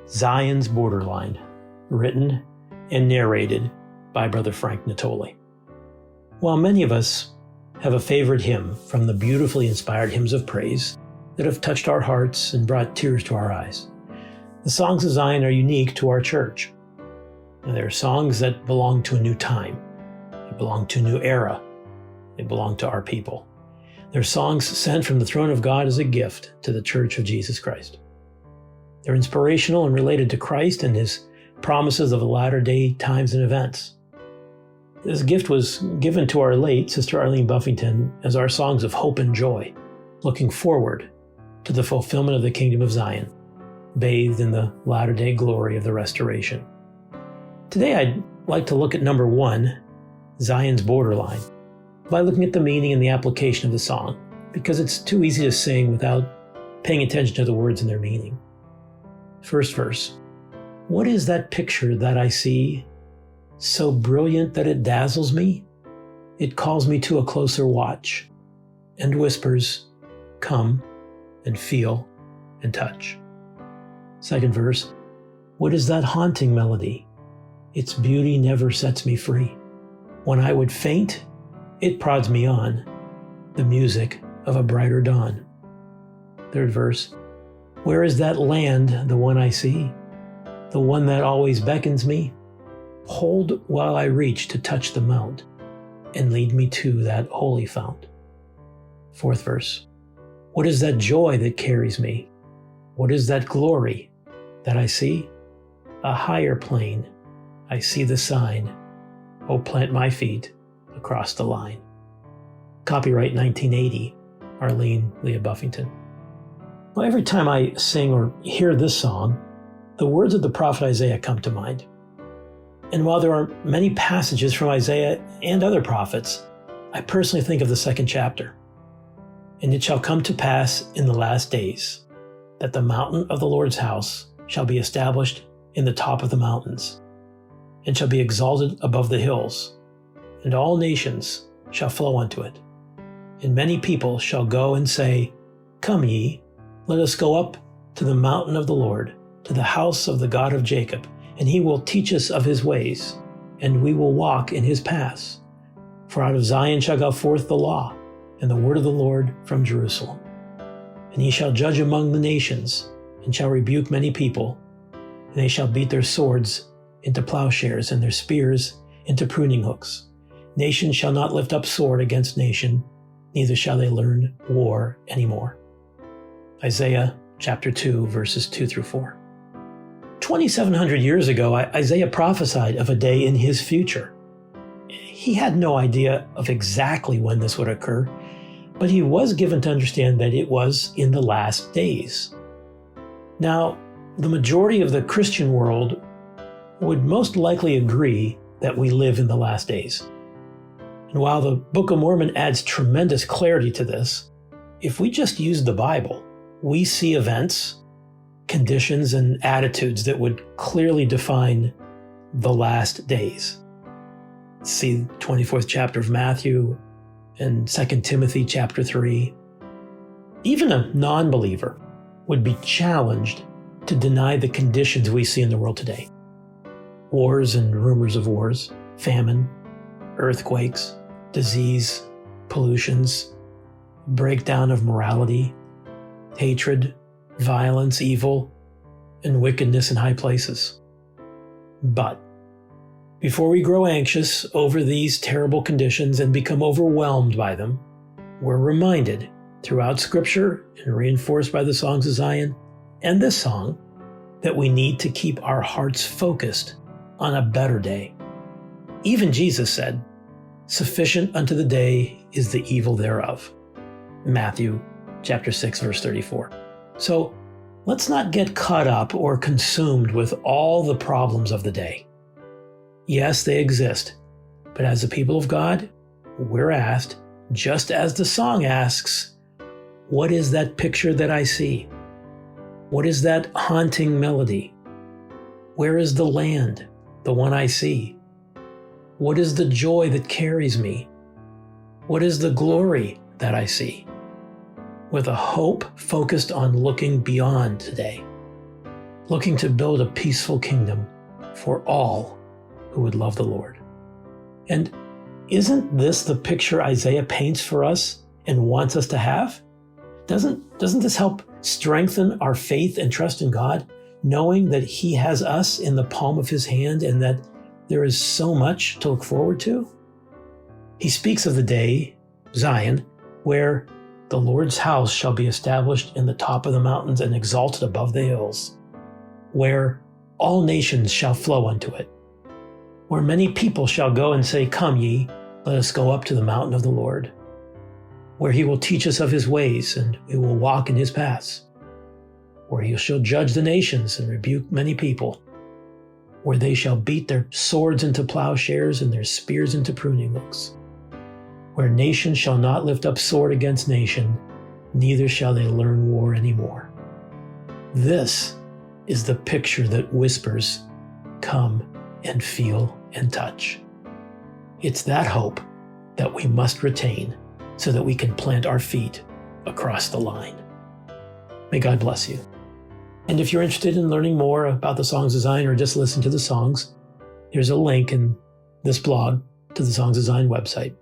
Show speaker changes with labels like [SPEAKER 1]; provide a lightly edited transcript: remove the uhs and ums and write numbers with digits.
[SPEAKER 1] Zion's Borderline, written and narrated by Brother Frank Natoli. While many of us have a favorite hymn from the beautifully inspired hymns of praise that have touched our hearts and brought tears to our eyes, the songs of Zion are unique to our church. And they're songs that belong to a new time. They belong to a new era. They belong to our people. They're songs sent from the throne of God as a gift to the Church of Jesus Christ. They're inspirational and related to Christ and his promises of the latter-day times and events. This gift was given to our late Sister Arlene Buffington as our songs of hope and joy, looking forward to the fulfillment of the kingdom of Zion, bathed in the latter-day glory of the restoration. Today I'd like to look at number 1, Zion's Borderline, by looking at the meaning and the application of the song, because it's too easy to sing without paying attention to the words and their meaning. First verse, what is that picture that I see, so brilliant that it dazzles me? It calls me to a closer watch, and whispers, come and feel and touch. Second verse, what is that haunting melody? Its beauty never sets me free. When I would faint, it prods me on, the music of a brighter dawn. Third verse, where is that land, the one I see? The one that always beckons me? Hold while I reach to touch the mount, and lead me to that holy fount. Fourth verse, what is that joy that carries me? What is that glory that I see? A higher plane, I see the sign. Oh, plant my feet across the line. Copyright 1980, Arlene Leah Buffington. Well, every time I sing or hear this song, the words of the prophet Isaiah come to mind. And while there are many passages from Isaiah and other prophets, I personally think of the second chapter. And it shall come to pass in the last days that the mountain of the Lord's house shall be established in the top of the mountains, and shall be exalted above the hills, and all nations shall flow unto it. And many people shall go and say, come ye, let us go up to the mountain of the Lord, to the house of the God of Jacob, and he will teach us of his ways, and we will walk in his paths. For out of Zion shall go forth the law, and the word of the Lord from Jerusalem. And he shall judge among the nations, and shall rebuke many people, and they shall beat their swords into plowshares, and their spears into pruning hooks. Nation shall not lift up sword against nation, neither shall they learn war anymore. Isaiah chapter 2, verses 2 through 4. 2,700 years ago, Isaiah prophesied of a day in his future. He had no idea of exactly when this would occur, but he was given to understand that it was in the last days. Now, the majority of the Christian world would most likely agree that we live in the last days. And while the Book of Mormon adds tremendous clarity to this, if we just use the Bible, we see events, conditions, and attitudes that would clearly define the last days. See the 24th chapter of Matthew and 2 Timothy chapter 3. Even a non-believer would be challenged to deny the conditions we see in the world today. Wars and rumors of wars, famine, earthquakes, disease, pollutions, breakdown of morality, hatred, violence, evil, and wickedness in high places. But before we grow anxious over these terrible conditions and become overwhelmed by them, we're reminded throughout Scripture and reinforced by the songs of Zion and this song that we need to keep our hearts focused on a better day. Even Jesus said, sufficient unto the day is the evil thereof. Matthew chapter 6, verse 34. So let's not get caught up or consumed with all the problems of the day. Yes, they exist, but as the people of God, we're asked, just as the song asks, what is that picture that I see? What is that haunting melody? Where is the land, the one I see? What is the joy that carries me? What is the glory that I see? With a hope focused on looking beyond today. looking to build a peaceful kingdom for all who would love the Lord. And isn't this the picture Isaiah paints for us and wants us to have? Doesn't this help strengthen our faith and trust in God, knowing that He has us in the palm of His hand and that there is so much to look forward to? He speaks of the day, Zion, where the Lord's house shall be established in the top of the mountains and exalted above the hills, where all nations shall flow unto it, where many people shall go and say, Come ye, let us go up to the mountain of the Lord, where He will teach us of His ways and we will walk in His paths, where He shall judge the nations and rebuke many people, where they shall beat their swords into plowshares and their spears into pruning hooks, where nation shall not lift up sword against nation, neither shall they learn war anymore. This is the picture that whispers, Come and feel and touch. It's that hope that we must retain so that we can plant our feet across the line. May God bless you. And if you're interested in learning more about the Songs of Zion or just listen to the songs, there's a link in this blog to the Songs of Zion website.